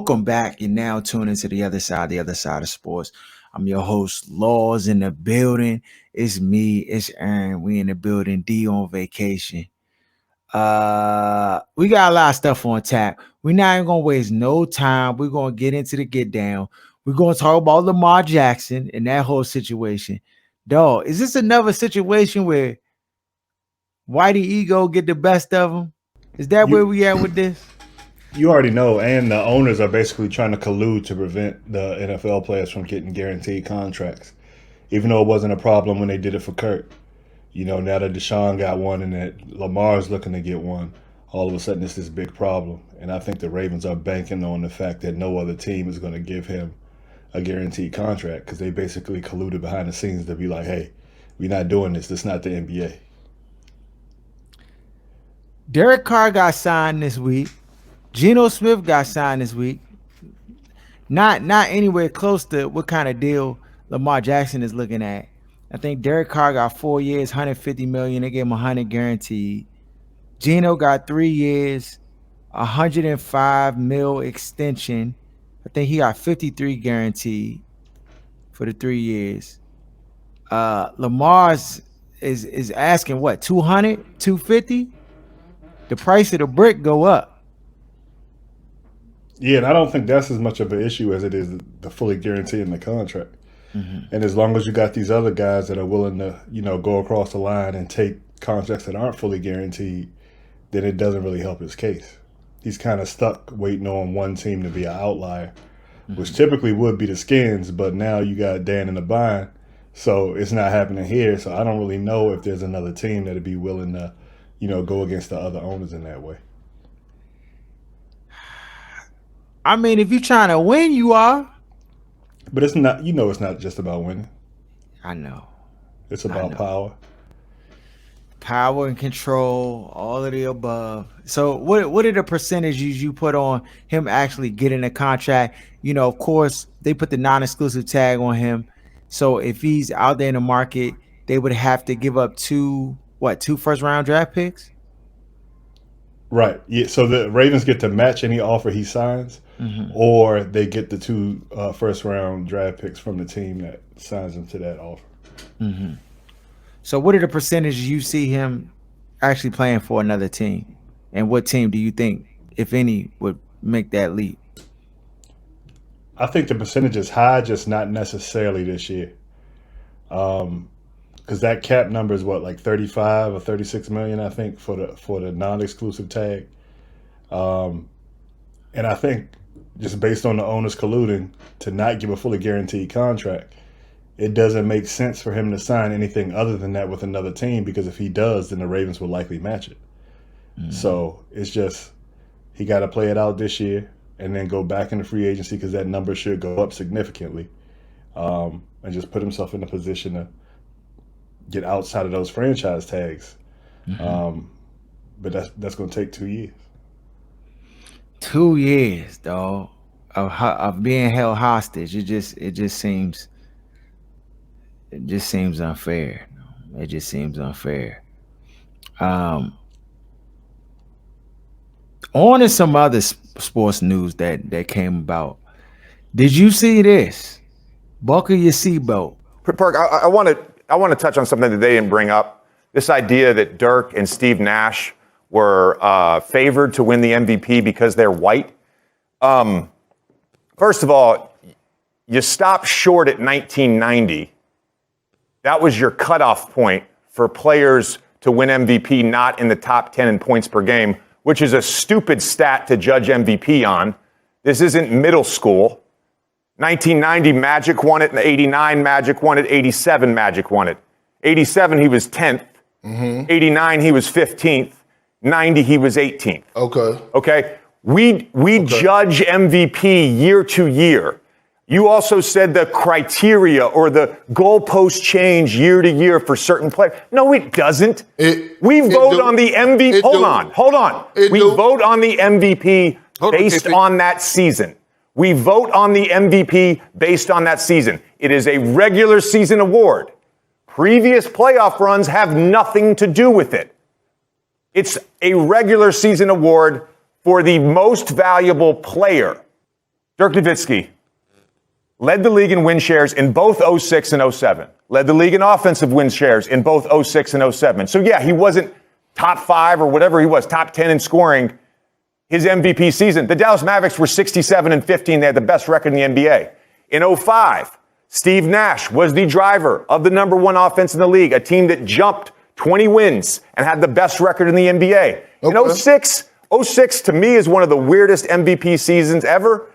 Welcome back. You're now tuned into the other side of sports. I'm your host, Laws in the building. It's me, it's Aaron. We in the building, D on vacation. We got a lot of stuff on tap. We're not even gonna waste no time. We're gonna get into the get down. We're gonna talk about Lamar Jackson and that whole situation. Dog, is this another situation where Whitey ego get the best of him? Is that where we at with this? You already know, and the owners are basically trying to collude to prevent the NFL players from getting guaranteed contracts. Even though it wasn't a problem when they did it for Kurt. Now that Deshaun got one and that Lamar's looking to get one, all of a sudden it's this big problem. And I think the Ravens are banking on the fact that no other team is going to give him a guaranteed contract because they basically colluded behind the scenes to be like, hey, we're not doing this. This is not the NBA. Derek Carr got signed this week. Geno Smith got signed this week. Not anywhere close to what kind of deal Lamar Jackson is looking at. I think Derek Carr got 4 years, $150 million. They gave him $100 guaranteed. Geno got 3 years, $105 million extension. I think he got 53 guaranteed for the 3 years. Lamar's is asking what, 200, 250? The price of the brick go up. Yeah, and I don't think that's as much of an issue as it is the fully guaranteeing the contract. Mm-hmm. And as long as you got these other guys that are willing to, go across the line and take contracts that aren't fully guaranteed, then it doesn't really help his case. He's kind of stuck waiting on one team to be an outlier, which typically would be the Skins, but now you got Dan in the bind, so it's not happening here. So I don't really know if there's another team that would be willing to, go against the other owners in that way. I mean, if you're trying to win, you are. But it's not, it's not just about winning. I know. It's about power. Power and control, all of the above. So what are the percentages you put on him actually getting a contract? Of course, they put the non-exclusive tag on him. So if he's out there in the market, they would have to give up two first-round draft picks? Right. Yeah. So the Ravens get to match any offer he signs, or they get the 2 first-round draft picks from the team that signs him to that offer. Mm-hmm. So what are the percentages you see him actually playing for another team? And what team do you think, if any, would make that leap? I think the percentage is high, just not necessarily this year. Because that cap number is like 35 or 36 million, I think, for the non-exclusive tag. And I think just based on the owners colluding to not give a fully guaranteed contract, it doesn't make sense for him to sign anything other than that with another team, because if he does, then the Ravens will likely match it. Mm-hmm. So it's just he got to play it out this year and then go back into free agency, because that number should go up significantly, and just put himself in a position to get outside of those franchise tags. Mm-hmm. But that's going to take 2 years. 2 years, dog, of being held hostage. It just seems unfair. It just seems unfair. On to some other sports news that came about. Did you see this? Buckle your seatbelt. Perk, I want to touch on something that they didn't bring up. This idea that Dirk and Steve Nash were favored to win the MVP because they're white. First of all, you stopped short at 1990. That was your cutoff point for players to win MVP not in the top 10 in points per game, which is a stupid stat to judge MVP on. This isn't middle school. 1990, Magic won it. In 89, Magic won it. 87, Magic won it. 87, he was 10th. Mm-hmm. 89, he was 15th. 90, he was 18th. Okay? We judge MVP year to year. You also said the criteria or the goalpost change year to year for certain players. No, it doesn't. We vote on the MVP. Hold on. We vote on the MVP based on that season. We vote on the MVP based on that season. It is a regular season award. Previous playoff runs have nothing to do with it. It's a regular season award for the most valuable player. Dirk Nowitzki led the league in win shares in both 06 and 07. Led the league in offensive win shares in both 06 and 07. So, yeah, he wasn't top 5 or whatever he was, top 10 in scoring his MVP season. The Dallas Mavericks were 67 and 15. They had the best record in the NBA. In 05, Steve Nash was the driver of the number 1 offense in the league, a team that jumped 20 wins and had the best record in the NBA. Okay. In 06 to me is one of the weirdest MVP seasons ever.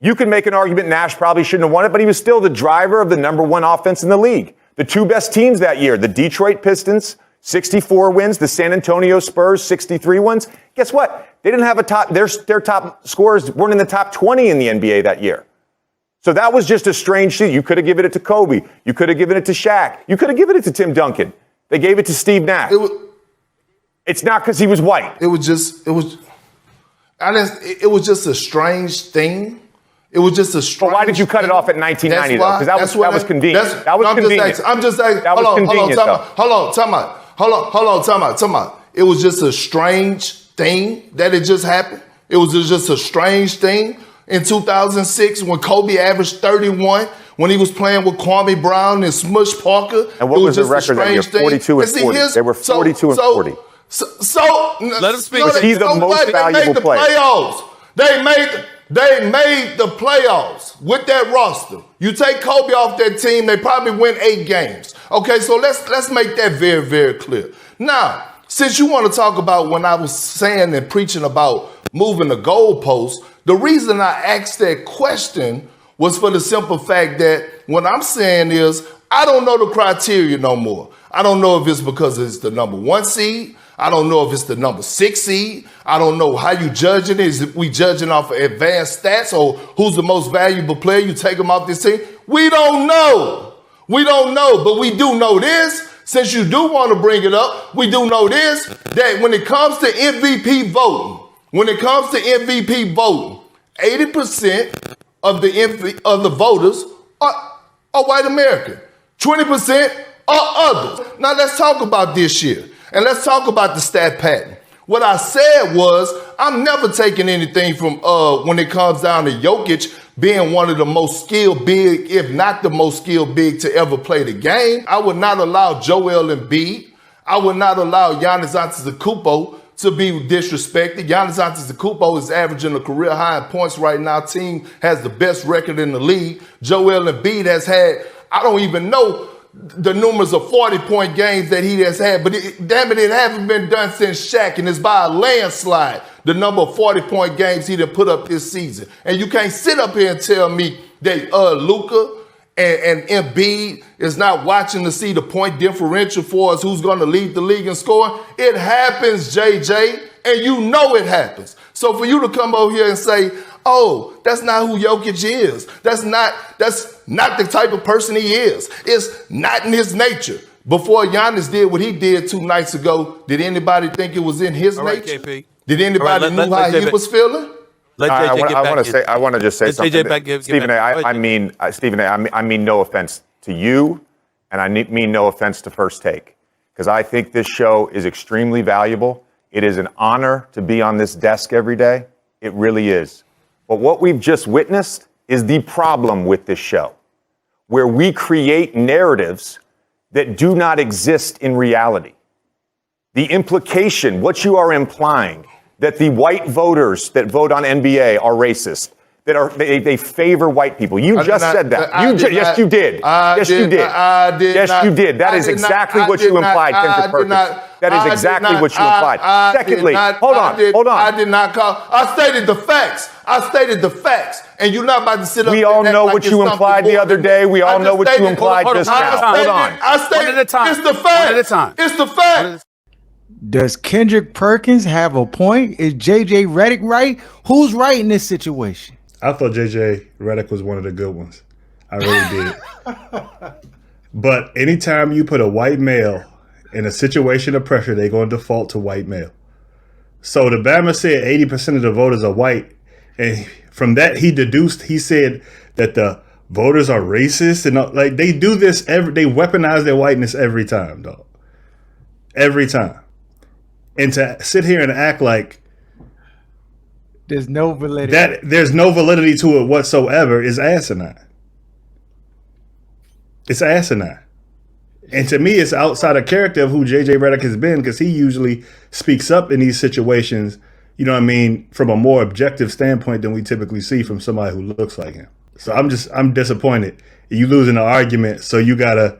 You can make an argument Nash probably shouldn't have won it, but he was still the driver of the number 1 offense in the league. The 2 best teams that year, the Detroit Pistons, 64 wins, the San Antonio Spurs, 63 wins. Guess what? They didn't have their top scorers weren't in the top 20 in the NBA that year. So that was just a strange season. You could have given it to Kobe. You could have given it to Shaq. You could have given it to Tim Duncan. They gave it to Steve Nash. It's not because he was white. It was just a strange thing. It was just a strange. But why did you cut it off at 1990 though? Because that was convenient. That was convenient. I'm just saying. Hold on, time out. It was just a strange thing that it just happened. It was just a strange thing in 2006 when Kobe averaged 31. When he was playing with Kwame Brown and Smush Parker. And what was the record that year? 42 and 40. They were 42 and 40. So let him speak. He's the most valuable player. They made the playoffs with that roster. You take Kobe off that team, they probably win 8 games. Okay, so let's make that very, very clear. Now, since you want to talk about when I was saying and preaching about moving the goalposts, the reason I asked that question was for the simple fact that what I'm saying is I don't know the criteria no more. I don't know if it's because it's the number 1 seed. I don't know if it's the number 6 seed. I don't know how you judging it. Is we judging off of advanced stats or who's the most valuable player? You take them off this team. We don't know. But we do know this. Since you do want to bring it up, we do know this, that when it comes to MVP voting, 80% of the voters are white American. 20% are others. Now let's talk about this year. And let's talk about the stat pattern. What I said was, I'm never taking anything from when it comes down to Jokic being one of the most skilled big, if not the most skilled big to ever play the game. I would not allow Joel Embiid. I would not allow Giannis Antetokounmpo to be disrespected. Giannis Antetokounmpo is averaging a career high in points right now. Team has the best record in the league. Joel Embiid has had, I don't even know the numbers of 40-point games that he has had, but it haven't been done since Shaq, and it's by a landslide, the number of 40-point games he done put up this season. And you can't sit up here and tell me that Luka and Embiid is not watching to see the point differential for us, who's going to lead the league in scoring. It happens, JJ, and you know it happens. So for you to come over here and say, oh, that's not who Jokic is. That's not the type of person he is. It's not in his nature. Before Giannis did what he did 2 nights ago, did anybody think it was in his nature? KP. Did anybody know how he was feeling? I want to just say something. Stephen A., I mean no offense to you, and I mean no offense to First Take, because I think this show is extremely valuable. It is an honor to be on this desk every day. It really is. But what we've just witnessed is the problem with this show, where we create narratives that do not exist in reality. The implication, what you are implying, that the white voters that vote on NBA are racist, that they favor white people. You just said that. Yes, you did. Yes, you did. Yes, you did. That is exactly what you implied, Kendrick Perkins. That is exactly what you implied. Secondly, hold on. I did not call. I stated the facts. And you're not about to sit up. We all know what you implied the other day. We all know what you implied just now. Hold on. I stated it's the facts. It's the facts. Does Kendrick Perkins have a point? Is JJ Reddick right? Who's right in this situation? I thought JJ Reddick was one of the good ones. I really did. But anytime you put a white male in a situation of pressure, they're going to default to white male. So the Bama said 80% of the voters are white. And from that, he said that the voters are racist. And like they do this they weaponize their whiteness every time, dog. Every time. And to sit here and act like There's no validity. That there's no validity to it whatsoever is asinine. It's asinine. And to me, it's outside of character of who JJ Reddick has been, because he usually speaks up in these situations, you know what I mean, from a more objective standpoint than we typically see from somebody who looks like him. So I'm disappointed. You losing the argument, so you gotta,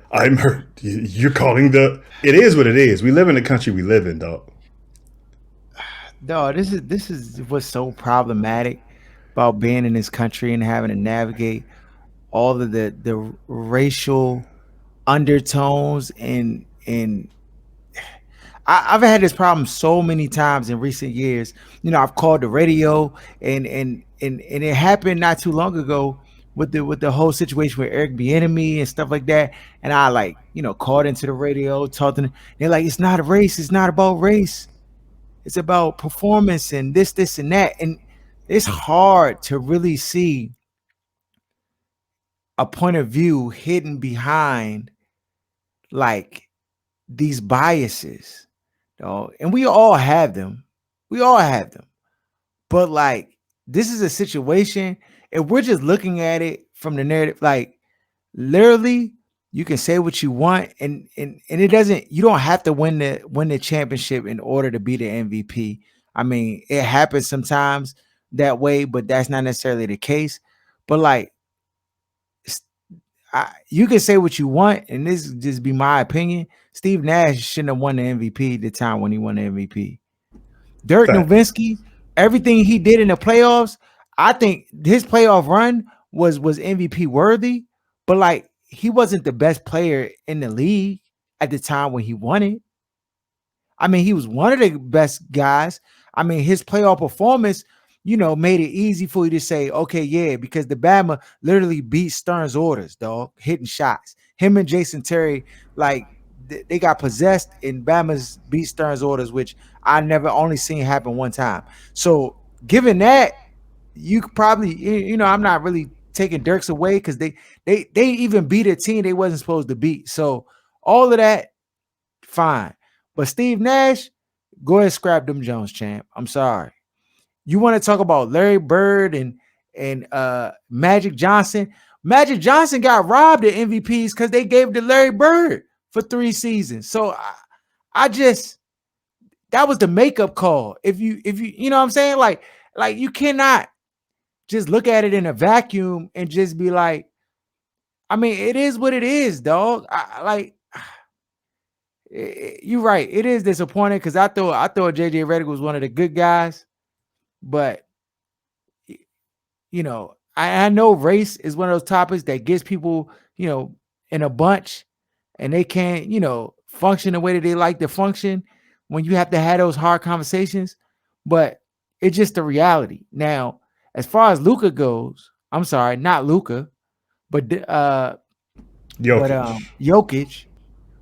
you're calling it is what it is. We live in the country we live in, dog. No, this is what's so problematic about being in this country and having to navigate all of the racial undertones and I've had this problem so many times in recent years. I've called the radio and it happened not too long ago with the whole situation with Eric Bieniemy and stuff like that. And I called into the radio, talked to them. They're like, it's not a race. It's not about race. It's about performance and this, and that. And it's hard to really see a point of view hidden behind like these biases. And we all have them. We all have them. But like, this is a situation, if we're just looking at it from the narrative, like literally you can say what you want and it doesn't, you don't have to win the championship in order to be the MVP. I mean, it happens sometimes that way, but that's not necessarily the case. But like, you can say what you want, and this just be my opinion. Steve Nash shouldn't have won the MVP the time when he won the MVP. Dirk Nowitzki, everything he did in the playoffs, I think his playoff run was MVP worthy, but like he wasn't the best player in the league at the time when he won it. I mean, he was one of the best guys. I mean, his playoff performance, made it easy for you to say, okay, yeah, because the Bama literally beat Stern's orders, dog, hitting shots. Him and Jason Terry, like, they got possessed and Bama's beat Stern's orders, which I never only seen happen one time. So given that, you could probably, I'm not really taking Dirks away because they even beat a team they wasn't supposed to beat. So all of that, fine. But Steve Nash, go ahead and scrap them Jones, champ. I'm sorry. You want to talk about Larry Bird and Magic Johnson? Magic Johnson got robbed of MVPs because they gave it to Larry Bird for 3 seasons. So I just, that was the makeup call. If you know what I'm saying? Like you cannot just look at it in a vacuum and just be like, I mean, it is what it is, dog. You're right. It is disappointing because I thought JJ Reddick was one of the good guys, but I know race is one of those topics that gets people, in a bunch, and they can't, function the way that they like to function when you have to have those hard conversations. But it's just the reality. Now, as far as Luka goes, I'm sorry, not Luka, but Jokic,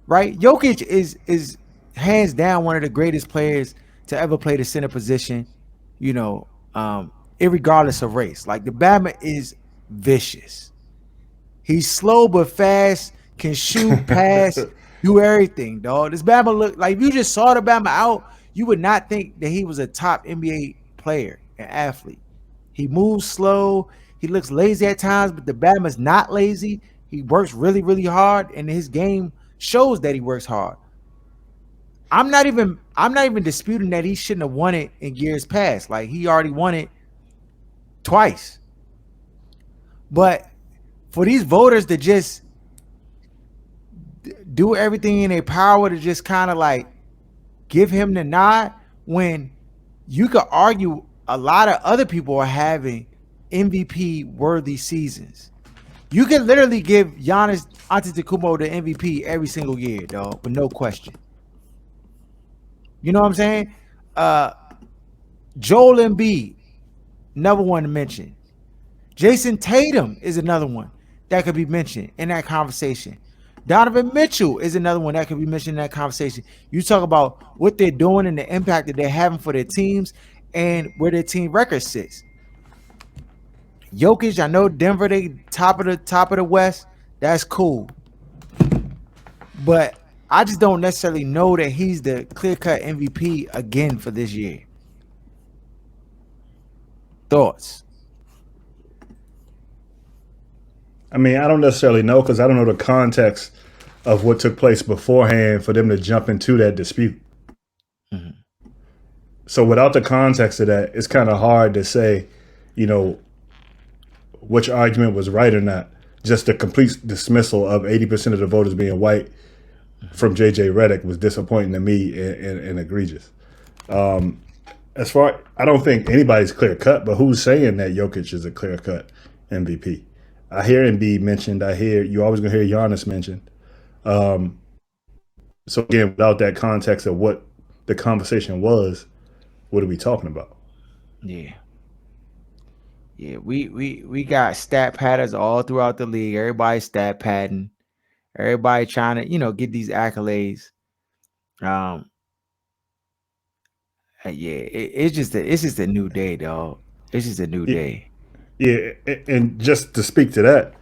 right? Jokic is hands down one of the greatest players to ever play the center position, irregardless of race. Like the Bama is vicious. He's slow but fast, can shoot, pass, do everything, dog. This Bama look like, if you just saw the Bama out, you would not think that he was a top NBA player and athlete. He moves slow. He looks lazy at times, but the Bama's not lazy. He works really, really hard, and his game shows that he works hard. I'm not even disputing that he shouldn't have won it in years past. Like, he already won it twice. But for these voters to just do everything in their power to just kind of like give him the nod, when you could argue a lot of other people are having MVP worthy seasons. You can literally give Giannis Antetokounmpo the MVP every single year, dog, with no question. You know what I'm saying? Joel Embiid, another one to mention. Jason Tatum is another one that could be mentioned in that conversation. Donovan Mitchell is another one that could be mentioned in that conversation. You talk about what they're doing and the impact that they're having for their teams and where their team record sits. Jokic, I know Denver, they top of the West. That's cool. But I just don't necessarily know that he's the clear-cut MVP again for this year. Thoughts? I mean, I don't necessarily know because I don't know the context of what took place beforehand for them to jump into that dispute. Mhm. So without the context of that, it's kind of hard to say, you know, which argument was right or not. Just the complete dismissal of 80% of the voters being white from J.J. Reddick was disappointing to me and egregious. As far, I don't think anybody's clear cut, but who's saying that Jokic is a clear cut MVP? I hear Embiid mentioned. I hear you always gonna hear Giannis mentioned. So again, without that context of what the conversation was, what are we talking about? Yeah. Yeah, we got stat padders all throughout the league. Everybody stat padding. Everybody trying to, get these accolades. Yeah, it's just a new day, dog. It's just a new day. Yeah, and just to speak to that,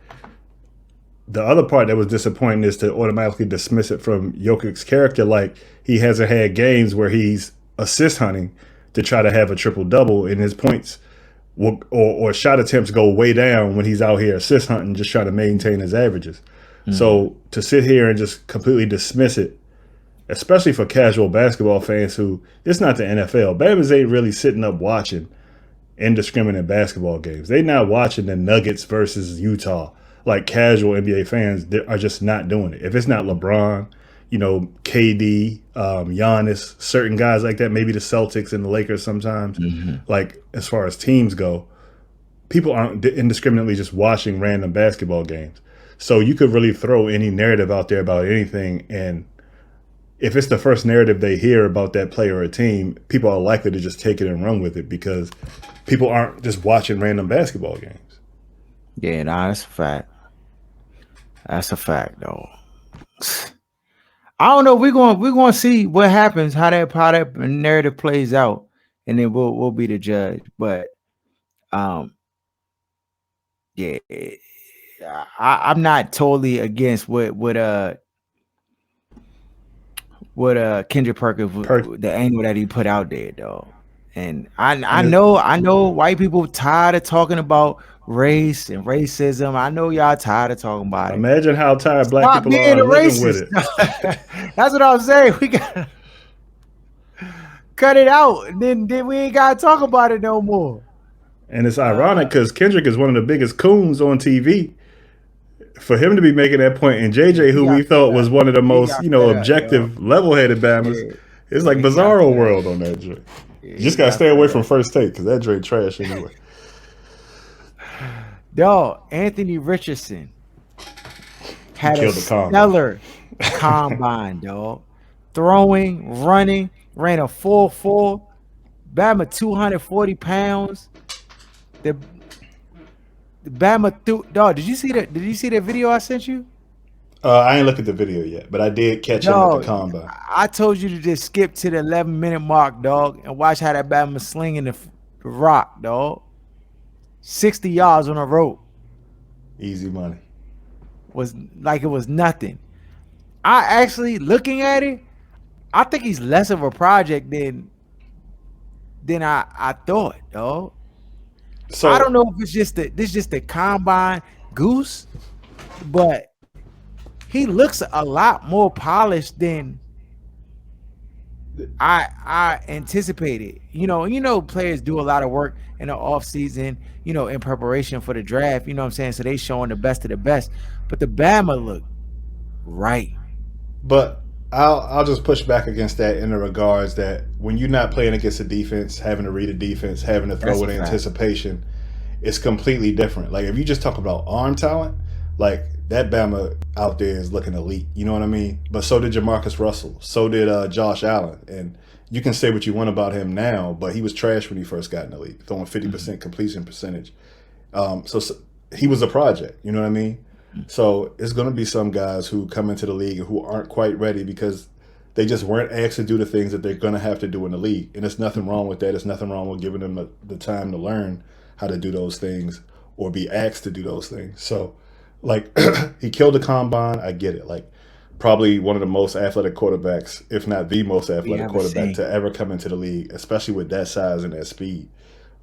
the other part that was disappointing is to automatically dismiss it from Jokic's character. Like he hasn't had games where he's assist hunting to try to have a triple double, and his points or shot attempts go way down when he's out here assist hunting, just trying to maintain his averages. So to sit here and just completely dismiss it, especially for casual basketball fans who it's not the NFL. Bama's ain't really sitting up watching indiscriminate basketball games. They not watching the Nuggets versus Utah. Like casual NBA fans are just not doing it. If it's not LeBron, KD, Giannis, certain guys like that, maybe the Celtics and the Lakers sometimes. Like as far as teams go, people aren't indiscriminately just watching random basketball games. So you could really throw any narrative out there about anything, and if it's the first narrative they hear about that player or team, people are likely to just take it and run with it because people aren't just watching random basketball games. Yeah, nah, that's a fact. That's a fact, though. I don't know. We're going to see what happens, how that narrative plays out, and then we'll be the judge. But yeah, I'm not totally against what Kendrick Perkins, the angle that he put out there, though. And I know white people tired of talking about race and racism. I know y'all tired of talking about it. Imagine how tired black people are living with it. That's what I'm saying. We got cut it out, and then we ain't gotta talk about it no more. And it's ironic because Kendrick is one of the biggest coons on TV. For him to be making that point, and JJ, who we thought was one of the most, objective, level-headed Bammers, it's like Bizarro World on that joint. You just gotta stay away from First Take because that joint trash anyway. Dog, Anthony Richardson had a stellar combine, dog. Throwing, running, ran a 4.4. Bama 240 pounds. The Bama threw, dog. Did you see that video I sent you? I ain't look at the video yet, but I did catch him at the combine. I told you to just skip to the 11-minute mark, dog, and watch how that Bama slinging the rock, dog. 60 yards on a rope. Easy money. Was like it was nothing. I actually, looking at it, I think he's less of a project than I thought, dog. So I don't know if it's just the combine goose, but he looks a lot more polished than I anticipated. Players do a lot of work in the off season, in preparation for the draft. You know what I'm saying? So they showing the best of the best. But the Bama look right. But I'll just push back against that in the regards that when you're not playing against a defense, having to read a defense, having to throw with anticipation, it's completely different. Like if you just talk about arm talent, like that Bama out there is looking elite. You know what I mean? But so did Jamarcus Russell. So did Josh Allen. And you can say what you want about him now, but he was trash when he first got in the league, throwing 50% completion percentage. So he was a project. You know what I mean? So it's going to be some guys who come into the league who aren't quite ready because they just weren't asked to do the things that they're going to have to do in the league. And there's nothing wrong with that. There's nothing wrong with giving them the time to learn how to do those things or be asked to do those things. So, like, he killed the combine. I get it. Like, probably one of the most athletic quarterbacks, if not the most athletic quarterback to ever come into the league, especially with that size and that speed.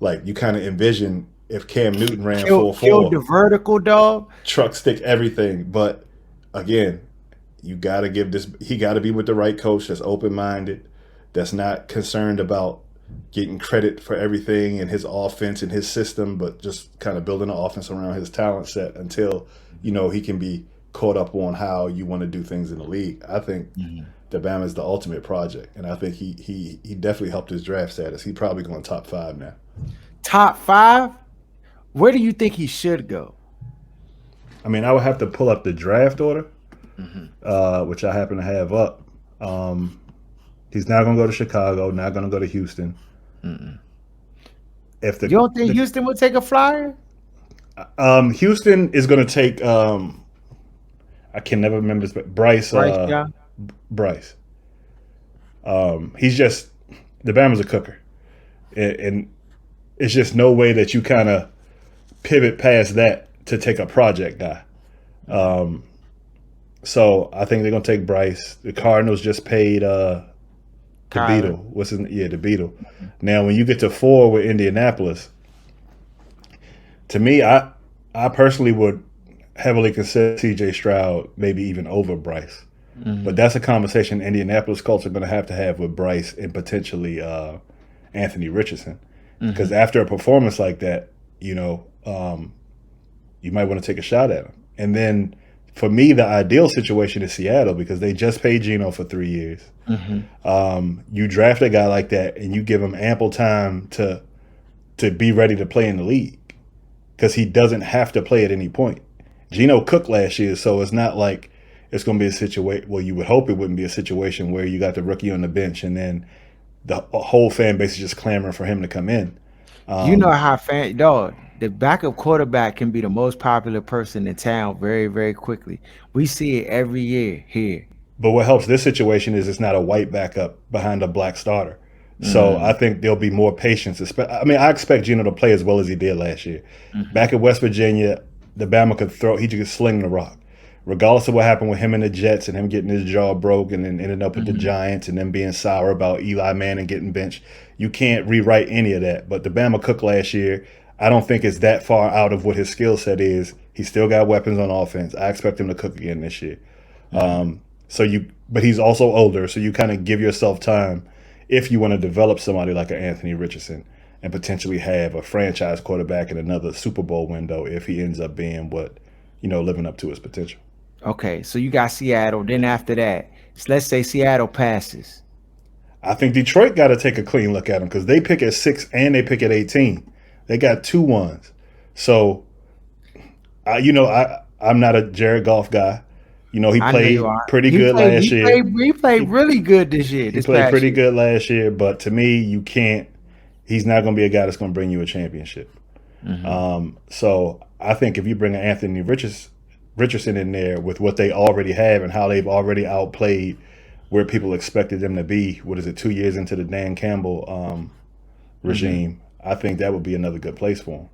Like you kind of envision if Cam Newton ran Killed the 4.4, vertical, dog. truck stick everything. But again, you got to give this. He got to be with the right coach that's open minded, that's not concerned about getting credit for everything in his offense and his system, but just kind of building an offense around his talent set until he can be caught up on how you want to do things in the league. I think the Bama is the ultimate project, and I think he definitely helped his draft status. He's probably going top 5 now. Top 5? Where do you think he should go? I mean, I would have to pull up the draft order, which I happen to have up. He's not going to go to Chicago, not going to go to Houston. If You don't think Houston would take a flyer? Houston is going to take I can never remember his Bryce. Yeah. Bryce. He's just the Bama's a cooker, and it's just no way that you kind of pivot past that to take a project guy. So I think they're gonna take Bryce. The Cardinals just paid the Beetle. The Beetle. Now when you get to 4 with Indianapolis, to me, I personally would heavily consider C.J. Stroud maybe even over Bryce. But that's a conversation Indianapolis Colts are going to have with Bryce and potentially Anthony Richardson. Because after a performance like that, you might want to take a shot at him. And then for me, the ideal situation is Seattle because they just paid Geno for 3 years. You draft a guy like that and you give him ample time to be ready to play in the league because he doesn't have to play at any point. Geno cooked last year, so it's not like it's going to be a situation. Well, you would hope it wouldn't be a situation where you got the rookie on the bench and then the whole fan base is just clamoring for him to come in. You know how the backup quarterback can be the most popular person in town very, very quickly. We see it every year here. But what helps this situation is it's not a white backup behind a black starter. So I think there'll be more patience. I mean, I expect Geno to play as well as he did last year. Back at West Virginia, the Bama he could sling the rock. Regardless of what happened with him and the Jets and him getting his jaw broken and ended up with the Giants and then being sour about Eli Manning getting benched, you can't rewrite any of that. But the Bama cook last year, I don't think it's that far out of what his skill set is. He still got weapons on offense. I expect him to cook again this year. But he's also older, so you kind of give yourself time if you want to develop somebody like an Anthony Richardson and potentially have a franchise quarterback in another Super Bowl window if he ends up being living up to his potential. Okay, so you got Seattle. Then after that, let's say Seattle passes. I think Detroit got to take a clean look at him because they pick at 6 and they pick at 18. They got 2 ones. So, I'm not a Jared Goff guy. He played pretty good last year. He played really good this year. He played pretty good last year, but to me, you can't. He's not going to be a guy that's going to bring you a championship. So I think if you bring an Anthony Richardson in there with what they already have and how they've already outplayed where people expected them to be, 2 years into the Dan Campbell regime, I think that would be another good place for him.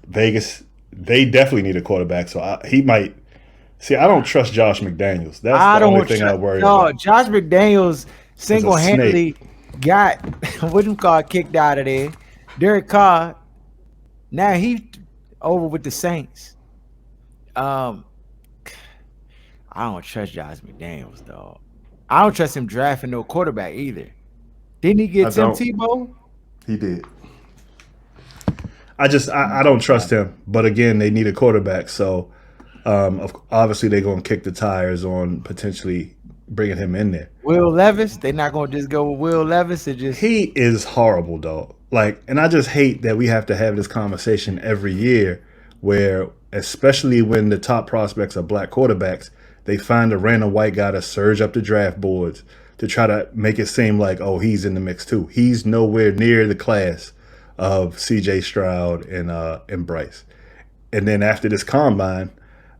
Vegas, they definitely need a quarterback, so he might. See, I don't trust Josh McDaniels. That's the only thing I worry about. Josh McDaniels single-handedly got kicked out of there. Derek Carr, now he over with the Saints. I don't trust Josh McDaniels, dog. I don't trust him drafting no quarterback either. Didn't he get Tim Tebow? He did. I don't trust him. But again, they need a quarterback. So obviously they're going to kick the tires on potentially bringing him in there. Will Levis? They're not going to just go with Will Levis. He is horrible, dog. And I just hate that we have to have this conversation every year where, especially when the top prospects are black quarterbacks, they find a random white guy to surge up the draft boards to try to make it seem like, oh, he's in the mix too. He's nowhere near the class of C.J. Stroud and Bryce. And then after this combine,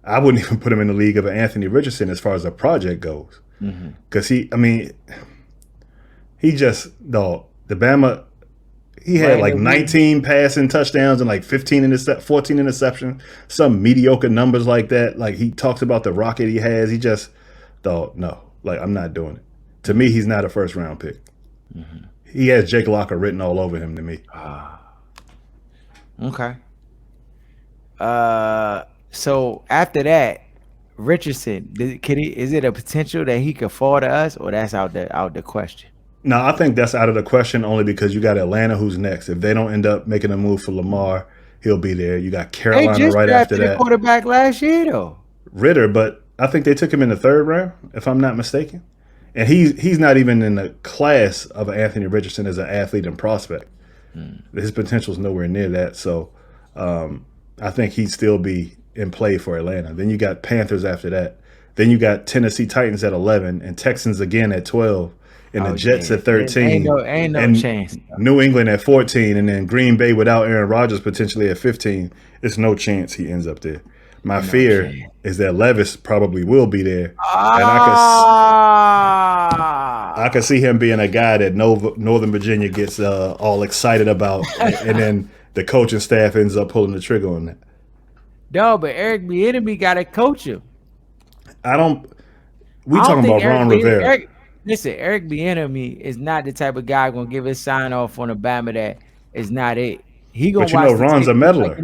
I wouldn't even put him in the league of an Anthony Richardson as far as a project goes. Because the Bama, he had 19 passing touchdowns and 14 interceptions, some mediocre numbers like that. He talks about the rocket he has. He just thought, no, I'm not doing it. To me, he's not a first round pick. He has Jake Locker written all over him to me. Okay. So after that, Richardson, is it a potential that he could fall to us, or that's out the question? No, I think that's out of the question only because you got Atlanta who's next. If they don't end up making a move for Lamar, he'll be there. You got They Carolina just right after drafted a that. quarterback last year, though. Ritter, but I think they took him in the 3rd round, if I'm not mistaken. And he's not even in the class of Anthony Richardson as an athlete and prospect. His potential is nowhere near that. So I think he'd still be in play for Atlanta. Then you got Panthers after that. Then you got Tennessee Titans at 11 and Texans again at 12 and the Jets at 13. Ain't no and chance. New England at 14 and then Green Bay without Aaron Rodgers potentially at 15. It's no chance he ends up there. My fear is that Levis probably will be there. And I could see him being a guy that Northern Virginia gets all excited about and then the coaching staff ends up pulling the trigger on that. No, but Eric Bieniemy got to coach him. We talking about Ron Rivera. Eric Bieniemy is not the type of guy going to give his sign off on a Bama that is not it. He gonna. But Ron's a meddler.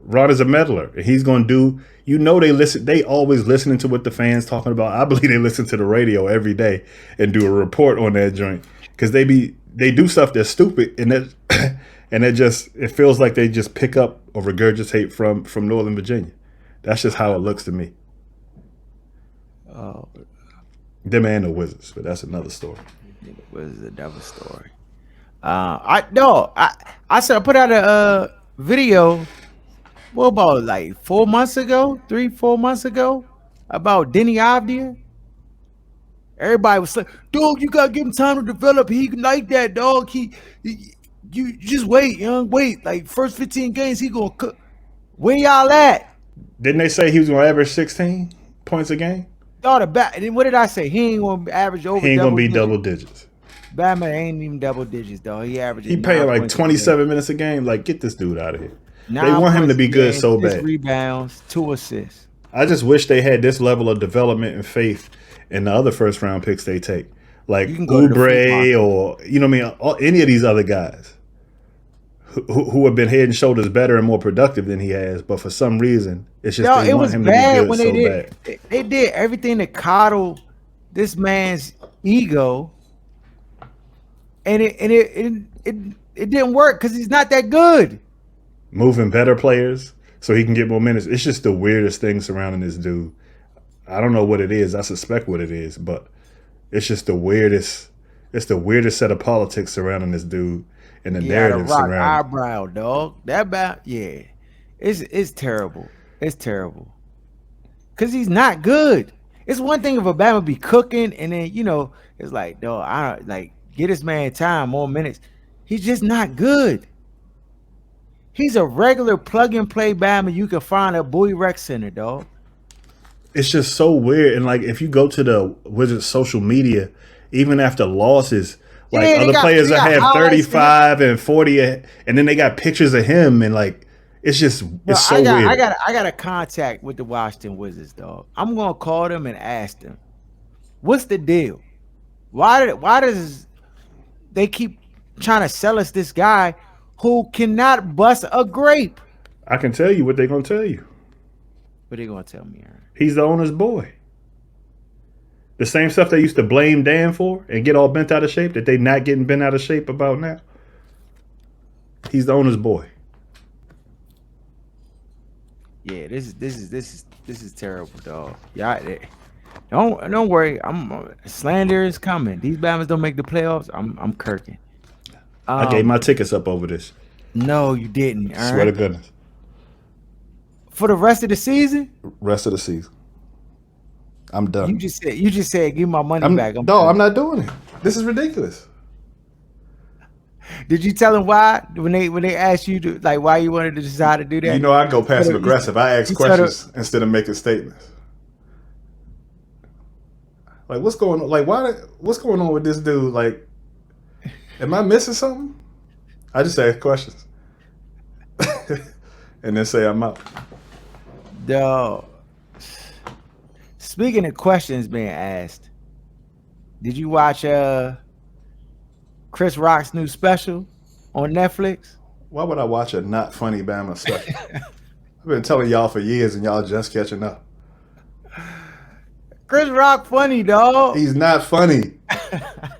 Ron is a meddler. He's going to do. They listen. They always listening to what the fans talking about. I believe they listen to the radio every day and do a report on that joint because they do stuff that's stupid and that and it feels like they just pick up or regurgitate from Northern Virginia. That's just how it looks to me. Oh, them and the Wizards, but that's another story. Wizards another story. I said I put out a video. What about like 4 months ago, 3-4 months ago, about Denny Avdia? Everybody was like, "Dog, you gotta give him time to develop. He like that, dog. You just wait, young. Wait, like first 15 games, he gonna cook. Where y'all at?" Didn't they say he was gonna average 16 points a game? Thought about. And then what did I say? He ain't gonna average over. He ain't gonna be double digits. Bama ain't even double digits, though. He averages. He paying like 27 minutes a game. Like, get this dude out of here. They 9 want him to points be a good game, so 6 bad. rebounds, 2 assists. I just wish they had this level of development and faith in the other first round picks they take, like Oubre or any of these other guys who have been head and shoulders better and more productive than he has. But for some reason, it's just they want him to be good so bad. They did everything to coddle this man's ego, and it didn't work because he's not that good. Moving better players so he can get more minutes. It's just the weirdest thing surrounding this dude. I don't know what it is. I suspect what it is, but it's just the weirdest. It's the weirdest set of politics surrounding this dude and the narrative surrounding. Eyebrow, dog. It's terrible. It's terrible because he's not good. It's one thing if Alabama be cooking and then it's like, dog, I like get this man time, more minutes. He's just not good. He's a regular plug-and-play Bama you can find at Bowie Rec Center, dog. It's just so weird. And, like, if you go to the Wizards' social media, even after losses, like, other players that have 35 and 40, and then they got pictures of him, and, like, it's just it's so weird. I got a contact with the Washington Wizards, dog. I'm going to call them and ask them, what's the deal? Why does they keep trying to sell us this guy who cannot bust a grape? I can tell you what they're going to tell you. What are they going to tell me, Aaron? He's the owner's boy. The same stuff they used to blame Dan for and get all bent out of shape that they not getting bent out of shape about now. He's the owner's boy. Yeah, this is terrible, dog. Yeah, don't worry. Slander is coming. These Bamas don't make the playoffs. I'm kirking. I gave my tickets up over this. No, you didn't. Swear to goodness. For the rest of the season? Rest of the season. I'm done. You just said give my money back. I'm not doing it. This is ridiculous. Did you tell them why when they asked you to why you wanted to decide to do that? I go passive aggressive. I ask questions instead of making statements. Like what's going on? What's going on with this dude? Like, am I missing something? I just ask questions. And then say I'm out. Dog. Speaking of questions being asked, did you watch Chris Rock's new special on Netflix. Why would I watch a not funny Bama special? I've been telling y'all for years, and y'all just catching up. Chris Rock funny, dog. He's not funny.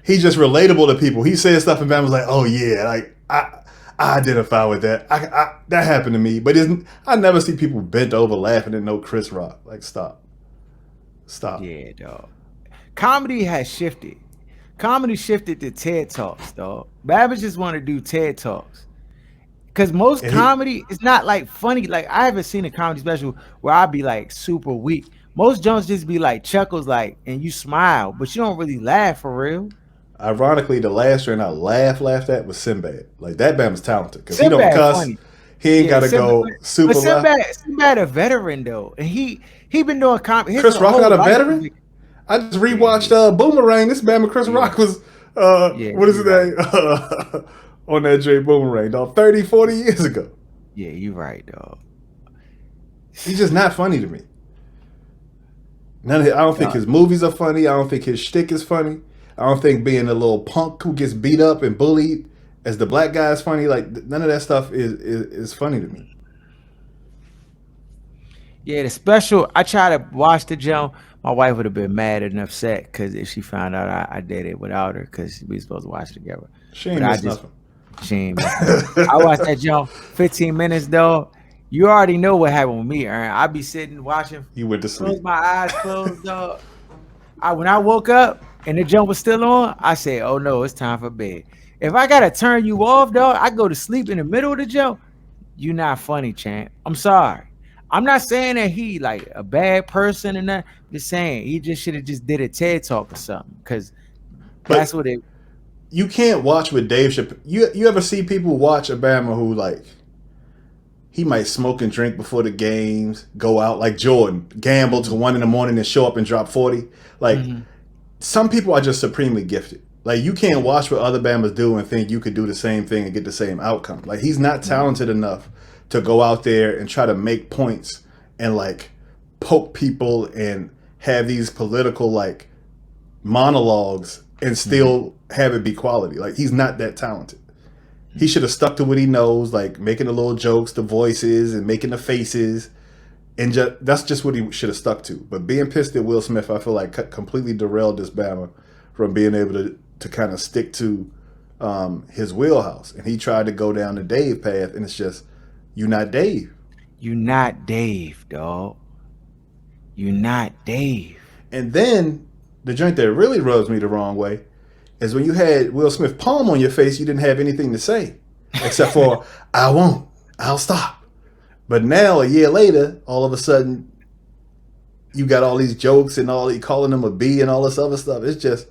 He's just relatable to people. He says stuff, and Bama's like, "Oh yeah, like I identify with that. That happened to me." But I never see people bent over laughing at no Chris Rock. Like, stop. Yeah, dog. Comedy has shifted. Comedy shifted to TED Talks, dog. Babbage just want to do TED Talks. Because most comedy is not like funny. Like, I haven't seen a comedy special where I'd be like super weak. Most jokes just be like chuckles, like, and you smile, but you don't really laugh for real. Ironically, the last joint I laughed at was Sinbad. Like, that Bama's talented because he don't cuss. Funny. He ain't got to go super loud. Sinbad a veteran, though. And he been doing comedy. Chris Rock got a veteran? I just rewatched Boomerang. This Bama Chris Rock was, what is his name? On that J Boomerang, dog, 30, 40 years ago. Yeah, you're right, dog. He's just not funny to me. I don't think his movies are funny. I don't think his shtick is funny. I don't think being a little punk who gets beat up and bullied as the black guy is funny. Like, none of that stuff is funny to me. Yeah, the special, I tried to watch the jump. My wife would have been mad and upset because if she found out I did it without her because we were supposed to watch it together. She ain't missed nothing. She ain't missed nothing. I watched that jump 15 minutes, though. You already know what happened with me, Aaron. I be sitting watching. You went to sleep. Close my eyes closed, dog. When I woke up and the jump was still on, I said, "Oh no, it's time for bed." If I gotta turn you off, dog, I go to sleep in the middle of the jump. You not funny, champ. I'm sorry. I'm not saying that he like a bad person and that. I'm just saying he just should have just did a TED talk or something because that's what it. You can't watch with Dave Chappelle. You ever see people watch Obama who like he might smoke and drink before the games, go out like Jordan, gamble till 1 a.m. and show up and drop 40. Like some people are just supremely gifted. Like you can't watch what other Bamas do and think you could do the same thing and get the same outcome. Like he's not talented enough to go out there and try to make points and like poke people and have these political like monologues and still have it be quality. Like he's not that talented. He should have stuck to what he knows, like making the little jokes, the voices, and making the faces, and that's just what he should have stuck to. But being pissed at Will Smith, I feel like completely derailed this Bama from being able to kind of stick to his wheelhouse. And he tried to go down the Dave path, and it's just, you're not Dave. You're not Dave, dog. You're not Dave. And then the joint that really rubs me the wrong way is when you had Will Smith palm on your face, you didn't have anything to say except for, I won't, I'll stop. But now, a year later, all of a sudden, you got all these jokes and all calling him a B and all this other stuff. It's just,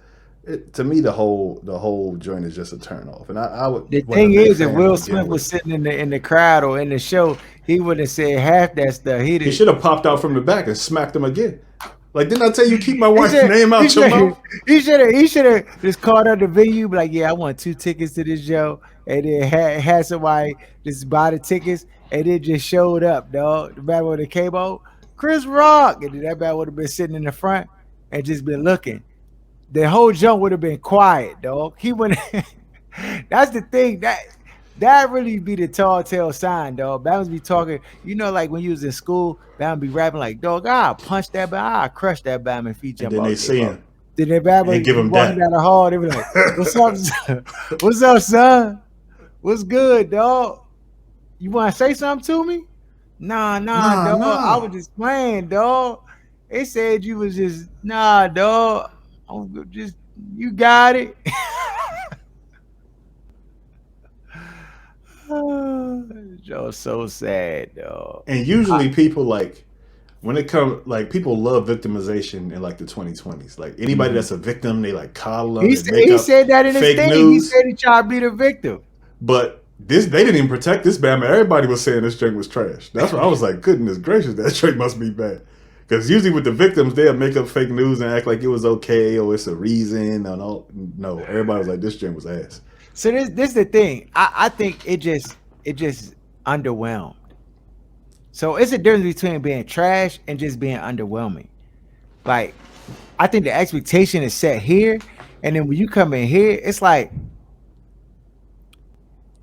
to me, the whole joint is just a turn off. And I would. The thing is, if Will Smith was sitting in the crowd or in the show, he would have said half that stuff. He should have popped out from the back and smacked him again. Like, didn't I tell you keep my wife's name out your mouth? He should have just called out the venue, be like, yeah, I want 2 tickets to this show, and then had somebody just buy the tickets, and then just showed up, dog. The man would have came out, Chris Rock, and then that man would have been sitting in the front and just been looking. The whole jump would have been quiet, dog. He wouldn't. That's the thing that really be the tall tale sign, dog. Bama be talking, like when you was in school, Bama be rapping like, dog, I'll punch that Bama, I'll crush that Bama if he jump out. Then they see him. Then they Bama give him walking down the hall, they be like, what's up, son? What's up, son? What's good, dog? You want to say something to me? Nah, dog. I was just playing, dog. They said you was just, dog. You got it. Joe's so sad, dog. And usually people when it comes people love victimization in like the 2020s. Like anybody that's a victim, they like coddle them. He said that in his thing. News. He said he tried to be the victim. But they didn't even protect this Bama. Everybody was saying this drink was trash. That's why I was like, goodness gracious, that drink must be bad. Because usually with the victims, they'll make up fake news and act like it was okay or it's a reason. No, everybody was like, this drink was ass. So this is the thing. I think it just underwhelmed. So it's a difference between being trash and just being underwhelming. Like, I think the expectation is set here, and then when you come in here, it's like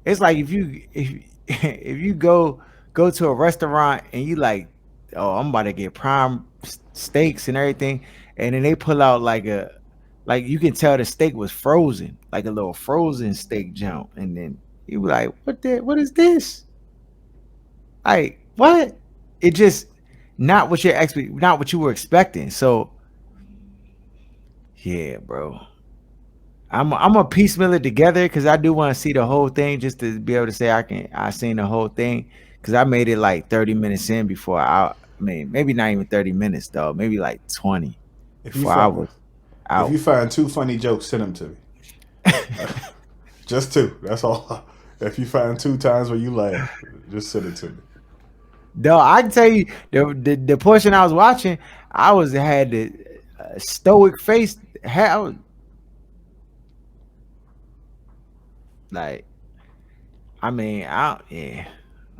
It's like if you go to a restaurant and you like, oh, I'm about to get prime steaks and everything, and then they pull out like you can tell the steak was frozen, like a little frozen steak jump, and then you be like, what is this? Like what? It just not what you were expecting. So yeah, bro. I'm a piecemeal it together because I do want to see the whole thing just to be able to say I seen the whole thing because I made it like 30 minutes in before I mean maybe not even 30 minutes though, maybe like 20 If you before I find was if you out. find two funny jokes, send them to me. Just two. That's all. If you find two times where you laugh, just send it to me. Though I can tell you the portion I was watching, I was had the stoic face. I was like, I mean, I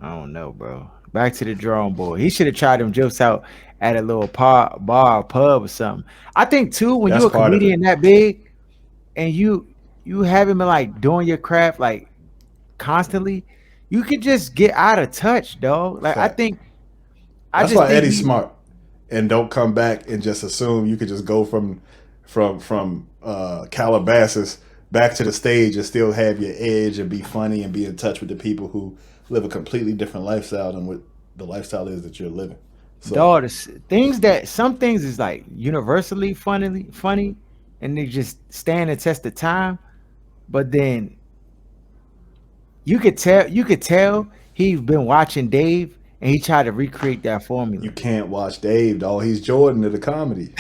don't know, bro. Back to the drawing board. He should have tried them jokes out at a little bar or pub or something. I think too, when That's you're a part of it. comedian that big and you haven't been like doing your craft like constantly, you could just get out of touch, dog. Like Fact. I That's just why think Eddie's he smart and don't come back and just assume you could just go from Calabasas back to the stage and still have your edge and be funny and be in touch with the people who live a completely different lifestyle than what the lifestyle is that you're living. So dog things that some things is like universally funny and they just stand the test of time. But then you could tell he's been watching Dave and he tried to recreate that you formula. can't watch Dave, dog. He's Jordan of the comedy.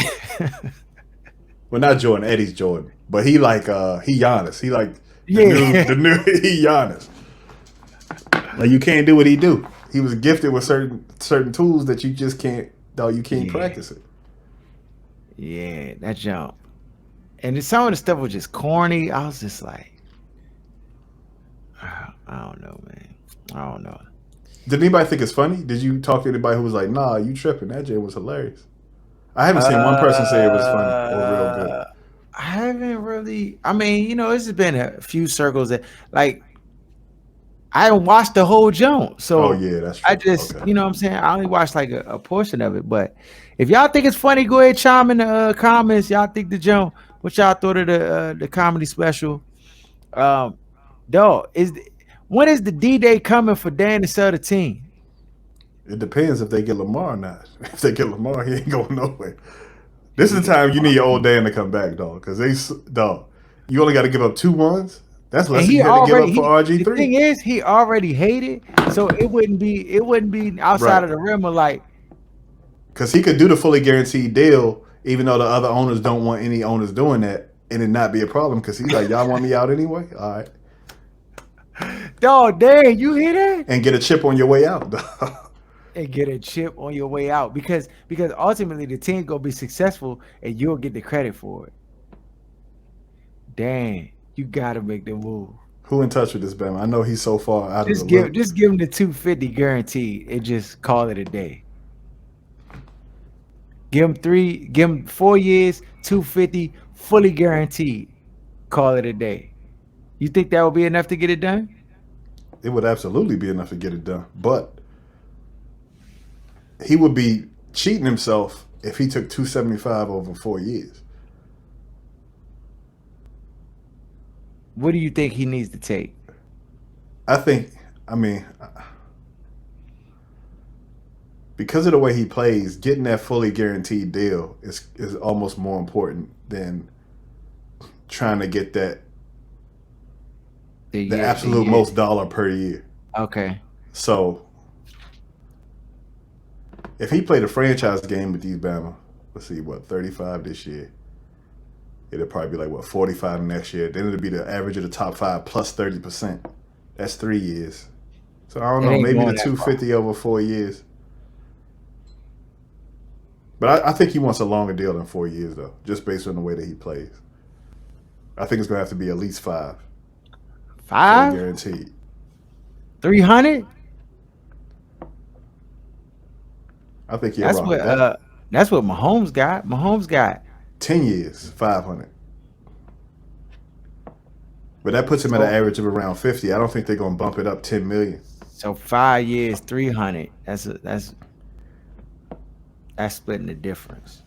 Well, not Jordan. Eddie's Jordan, but he Giannis. He like Yeah. the new he Giannis. Like you can't do what he do. He was gifted with certain tools that you just can't. Dog, you can't Yeah. practice it. Yeah, that jump. And then some of the stuff was just corny. I was just like, I don't know, man. I don't know. Did anybody think it's funny? Did you talk to anybody who was like, "Nah, you tripping? That J was hilarious." I haven't seen one person say it was funny or real good. Uh, I haven't really. I mean, it's been a few circles that like I haven't watched the whole jump, Oh so yeah, that's I true. just, Okay. what I'm saying, I only watched like a portion of it. But if y'all think it's funny, go ahead chime in the comments. Y'all think the jump? What y'all thought of the comedy special? Um, dog when is the D-Day coming for Dan to sell the team? It depends if they get Lamar or not. If they get Lamar, he ain't going nowhere. This is the time you need your old Dan to come back, dog. Because dog, you only got to give up 2 ones. That's And less than he you had to give up already for the thing RG3. is he already hated, so it wouldn't be outside Right. of the rim of like, Because he could do the fully guaranteed deal, even though the other owners don't want any owners doing that, and it not be a problem. Because he's like, y'all want me out anyway? All right. dog, Dan, you hear that? And get a chip on your way out, dog. And get a chip on your way out because ultimately the team gonna be successful and you'll get the credit for it. Dan, you gotta make the move. Who in touch with this Bama? I know he's so far out of the loop. Just give him the 250 guaranteed and just call it a day. Give him 4 years, 250, fully guaranteed. Call it a day. You think that will be enough to get it done? It would absolutely be enough to get it done. But he would be cheating himself if he took 275 over 4 years. What do you think he needs to take? I mean, because of the way he plays, getting that fully guaranteed deal is almost more important than trying to get the absolute most dollar per year. Okay. So if he played a franchise game with these Bama, let's see, 35 this year. It'll probably be like 45 next year. Then it'll be the average of the top 5 plus 30%. That's 3 years. So I don't It know, ain't maybe going the that 250 over 4 years. But I think he wants a longer deal than 4 years though, just based on the way that he plays. I think it's gonna have to be at least 5. Fully 5? guaranteed. 300? I think he'll That's rock what with that. that's what Mahomes got. Mahomes got 10 years, 500. But that puts him at an average of around 50. I don't think they're gonna bump it up 10 million. So 5 years, 300. That's splitting the difference.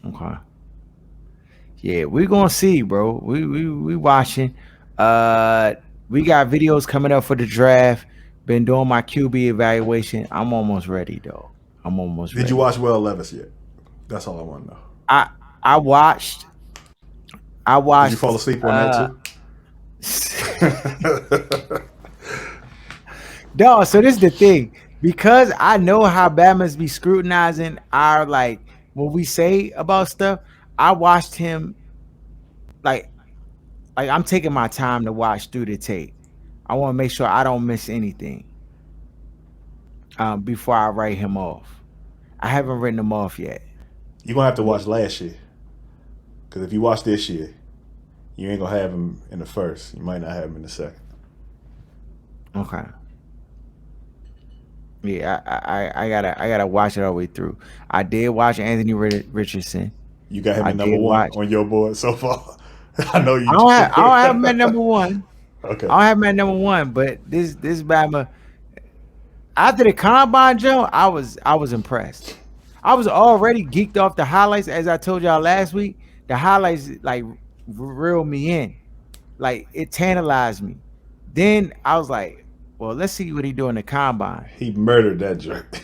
Okay. Yeah, we're gonna see, bro. We watching. We got videos coming up for the draft. Been doing my QB evaluation. I'm almost ready, though. I'm almost ready. Did you watch Will Levis yet? That's all I want to know. I watched. Did you fall asleep on that too? No, so this is the thing. Because I know how Bama's be scrutinizing our what we say about stuff. I watched him like I'm taking my time to watch through the tape. I want to make sure I don't miss anything before I write him off. I haven't written him off yet. You're gonna have to watch last year. Because if you watch this year, you ain't gonna have him in the first. You might not have him in the second. Okay. Yeah, I gotta watch it all the way through. I did watch Anthony Richardson. You got him at number one on your board so far. I know you. I don't have him at number one. Okay. I don't have him at number one, but this Bama after the combine, Joe, I was impressed. I was already geeked off the highlights, as I told y'all last week. The highlights reeled me in, it tantalized me. Then I was like, well, let's see what he do in the combine. He murdered that jerk.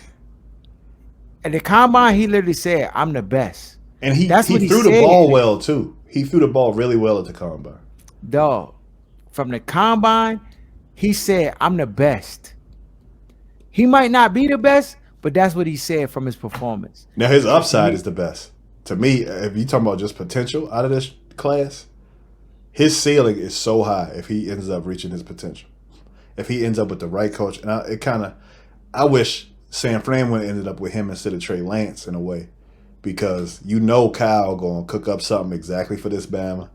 At the combine, he literally said, "I'm the best." And he threw the ball well too. He threw the ball really well at the combine. Dog, from the combine, he said, "I'm the best." He might not be the best, but that's what he said from his performance. Now his upside is the best. To me, if you talking about just potential out of this class, his ceiling is so high if he ends up reaching his potential. If he ends up with the right coach, and I wish San Fran would have ended up with him instead of Trey Lance in a way, because Kyle going to cook up something exactly for this Bama.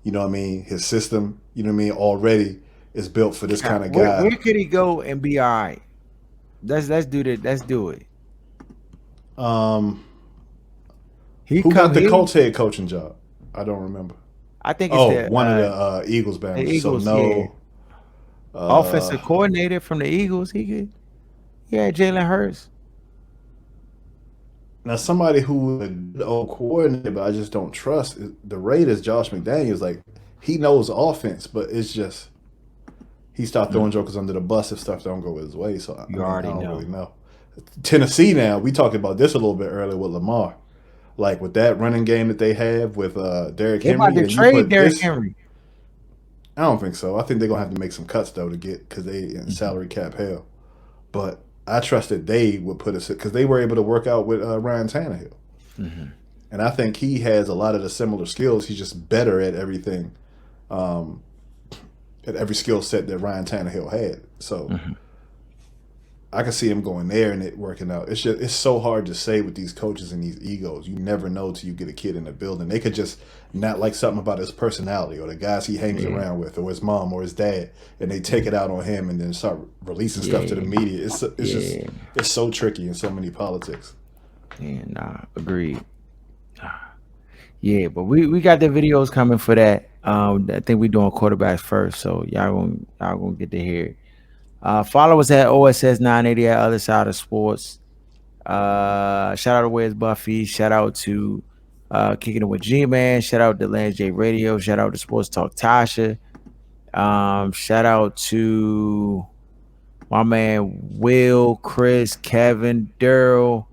You know what I mean? His system, you know what I mean, already is built for this kind of guy. Where could he go and be all right? Let's do it. Who got the Colts head coaching job? I don't remember. I think it's one of the Eagles Bama. The Eagles, offensive coordinator from the Eagles. He had Jalen Hurts. Now, somebody who is a good old coordinator, but I just don't trust the Raiders. Josh McDaniels, he knows offense, but it's just he start throwing jokers under the bus if stuff don't go his way. So I don't really know. Tennessee now, we talked about this a little bit earlier with Lamar. With that running game that they have with Derrick Henry. They about to trade Derrick Henry. I don't think so. I think they're going to have to make some cuts, though, because they in salary cap hell. But I trust that they would put us, because they were able to work out with Ryan Tannehill. Mm-hmm. And I think he has a lot of the similar skills. He's just better at everything, at every skill set that Ryan Tannehill had. So I can see him going there and it working out. It's so hard to say with these coaches and these egos. You never know till you get a kid in the building. They could just not like something about his personality or the guys he hangs around with or his mom or his dad, and they take it out on him and then start releasing stuff to the media. It's so tricky in so many politics. Yeah, agreed. Yeah, but we got the videos coming for that. I think we're doing quarterbacks first, so y'all gonna get to hear it. Follow us at OSS 980 at Other Side of Sports. Shout out to Where's Buffy. Shout out to Kicking It with G-Man. Shout out to Lance J Radio. Shout out to Sports Talk Tasha. Shout out to my man Will, Chris, Kevin, Daryl,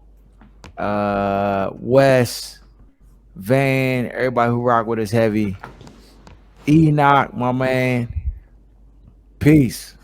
Wes, Van, everybody who rock with us heavy. Enoch, my man. Peace.